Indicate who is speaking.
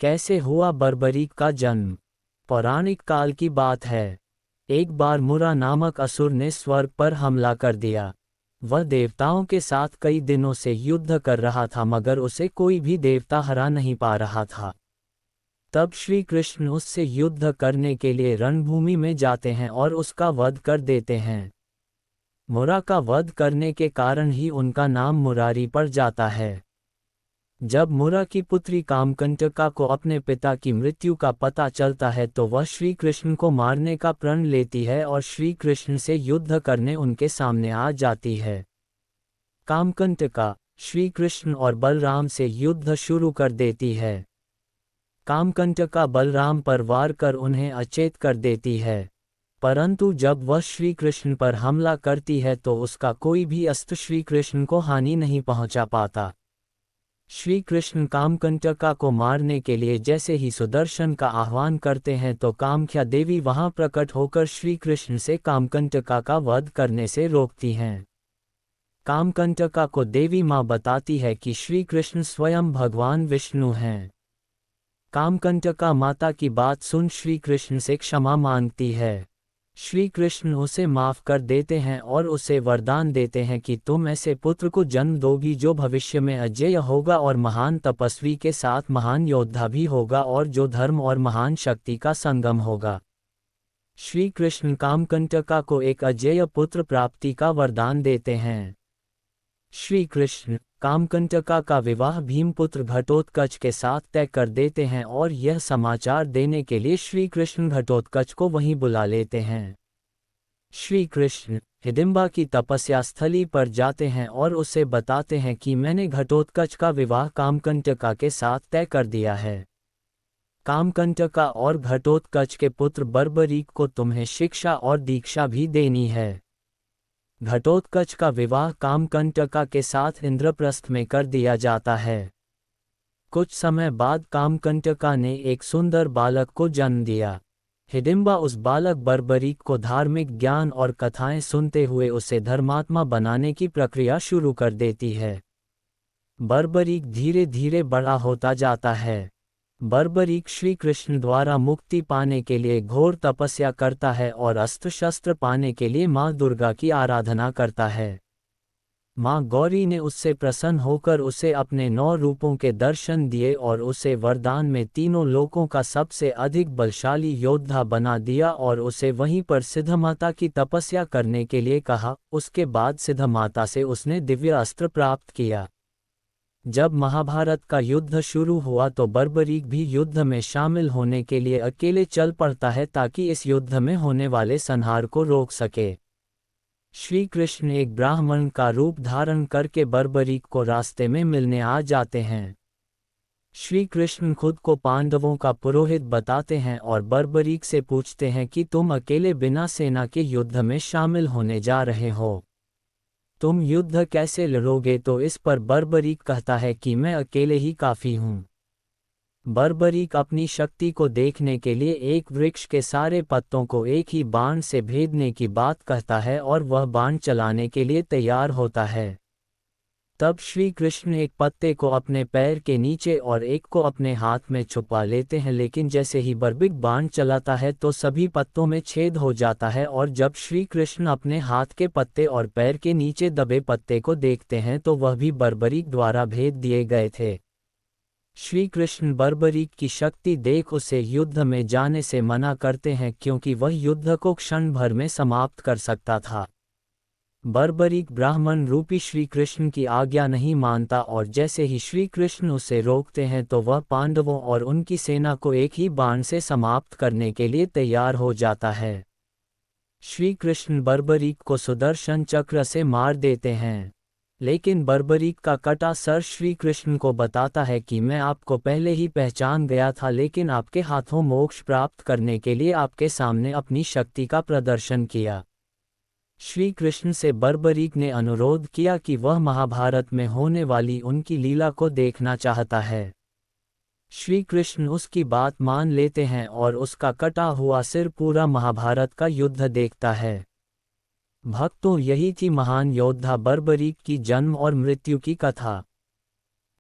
Speaker 1: कैसे हुआ बर्बरीक का जन्म? पौराणिक काल की बात है। एक बार मुरा नामक असुर ने स्वर्ग पर हमला कर दिया। वह देवताओं के साथ कई दिनों से युद्ध कर रहा था मगर उसे कोई भी देवता हरा नहीं पा रहा था। तब श्री कृष्ण उससे युद्ध करने के लिए रणभूमि में जाते हैं और उसका वध कर देते हैं। मुरा का वध करने के कारण ही उनका नाम मुरारी पड़ जाता है। जब मुरा की पुत्री कामकंटका को अपने पिता की मृत्यु का पता चलता है तो वह श्री कृष्ण को मारने का प्रण लेती है और श्री कृष्ण से युद्ध करने उनके सामने आ जाती है। कामकंटका श्री कृष्ण और बलराम से युद्ध शुरू कर देती है। कामकंटका बलराम पर वार कर उन्हें अचेत कर देती है, परंतु जब वह श्री कृष्ण पर हमला करती है तो उसका कोई भी अस्त्र श्री कृष्ण को हानि नहीं पहुंचा पाता। श्री कृष्ण कामकंटका को मारने के लिए जैसे ही सुदर्शन का आह्वान करते हैं तो कामख्या देवी वहां प्रकट होकर श्री कृष्ण से कामकंटका का वध करने से रोकती हैं। कामकंटका को देवी माँ बताती है कि श्री कृष्ण स्वयं भगवान विष्णु हैं। कामकंटका माता की बात सुन श्री कृष्ण से क्षमा मांगती है। श्री कृष्ण उसे माफ कर देते हैं और उसे वरदान देते हैं कि तुम ऐसे पुत्र को जन्म दोगी जो भविष्य में अजेय होगा और महान तपस्वी के साथ महान योद्धा भी होगा और जो धर्म और महान शक्ति का संगम होगा। श्री कृष्ण कामकंटका को एक अजेय पुत्र प्राप्ति का वरदान देते हैं। श्री कृष्ण कामकंटका का विवाह भीमपुत्र घटोत्कच के साथ तय कर देते हैं और यह समाचार देने के लिए श्री कृष्ण घटोत्कच को वहीं बुला लेते हैं। श्री कृष्ण हिडिंबा की तपस्या स्थली पर जाते हैं और उसे बताते हैं कि मैंने घटोत्कच का विवाह कामकंटका के साथ तय कर दिया है। कामकंटका और घटोत्कच के पुत्र बर्बरीक को तुम्हें शिक्षा और दीक्षा भी देनी है। घटोत्कच का विवाह कामकंटका के साथ इंद्रप्रस्थ में कर दिया जाता है। कुछ समय बाद कामकंटका ने एक सुंदर बालक को जन्म दिया। हिडिंबा उस बालक बर्बरीक को धार्मिक ज्ञान और कथाएं सुनते हुए उसे धर्मात्मा बनाने की प्रक्रिया शुरू कर देती है। बर्बरीक धीरे धीरे बड़ा होता जाता है। बर्बरीक श्री कृष्ण द्वारा मुक्ति पाने के लिए घोर तपस्या करता है और अस्त्र शस्त्र पाने के लिए माँ दुर्गा की आराधना करता है। माँ गौरी ने उससे प्रसन्न होकर उसे अपने 9 रूपों के दर्शन दिए और उसे वरदान में तीनों लोकों का सबसे अधिक बलशाली योद्धा बना दिया और उसे वहीं पर सिद्धमाता की तपस्या करने के लिए कहा। उसके बाद सिद्धमाता से उसने दिव्य अस्त्र प्राप्त किया। जब महाभारत का युद्ध शुरू हुआ तो बर्बरीक भी युद्ध में शामिल होने के लिए अकेले चल पड़ता है ताकि इस युद्ध में होने वाले संहार को रोक सके। श्री कृष्ण एक ब्राह्मण का रूप धारण करके बर्बरीक को रास्ते में मिलने आ जाते हैं। श्री कृष्ण खुद को पांडवों का पुरोहित बताते हैं और बर्बरीक से पूछते हैं कि तुम अकेले बिना सेना के युद्ध में शामिल होने जा रहे हो, तुम युद्ध कैसे लड़ोगे? तो इस पर बर्बरीक कहता है कि मैं अकेले ही काफ़ी हूँ। बर्बरीक अपनी शक्ति को देखने के लिए एक वृक्ष के सारे पत्तों को एक ही बाण से भेदने की बात कहता है और वह बाण चलाने के लिए तैयार होता है। तब श्री कृष्ण एक पत्ते को अपने पैर के नीचे और एक को अपने हाथ में छुपा लेते हैं, लेकिन जैसे ही बर्बरीक बाण चलाता है तो सभी पत्तों में छेद हो जाता है और जब श्री कृष्ण अपने हाथ के पत्ते और पैर के नीचे दबे पत्ते को देखते हैं तो वह भी बर्बरीक द्वारा भेद दिए गए थे। श्री कृष्ण बर्बरीक की शक्ति देख उसे युद्ध में जाने से मना करते हैं क्योंकि वह युद्ध को क्षण भर में समाप्त कर सकता था। बर्बरीक ब्राह्मण रूपी श्री कृष्ण की आज्ञा नहीं मानता और जैसे ही श्री कृष्ण उसे रोकते हैं तो वह पांडवों और उनकी सेना को एक ही बाण से समाप्त करने के लिए तैयार हो जाता है। श्री कृष्ण बर्बरीक को सुदर्शन चक्र से मार देते हैं, लेकिन बर्बरीक का कटा सर श्री कृष्ण को बताता है कि मैं आपको पहले ही पहचान गया था, लेकिन आपके हाथों मोक्ष प्राप्त करने के लिए आपके सामने अपनी शक्ति का प्रदर्शन किया। श्री कृष्ण से बर्बरीक ने अनुरोध किया कि वह महाभारत में होने वाली उनकी लीला को देखना चाहता है। श्री कृष्ण उसकी बात मान लेते हैं और उसका कटा हुआ सिर पूरा महाभारत का युद्ध देखता है। भक्तों, यही थी महान योद्धा बर्बरीक की जन्म और मृत्यु की कथा।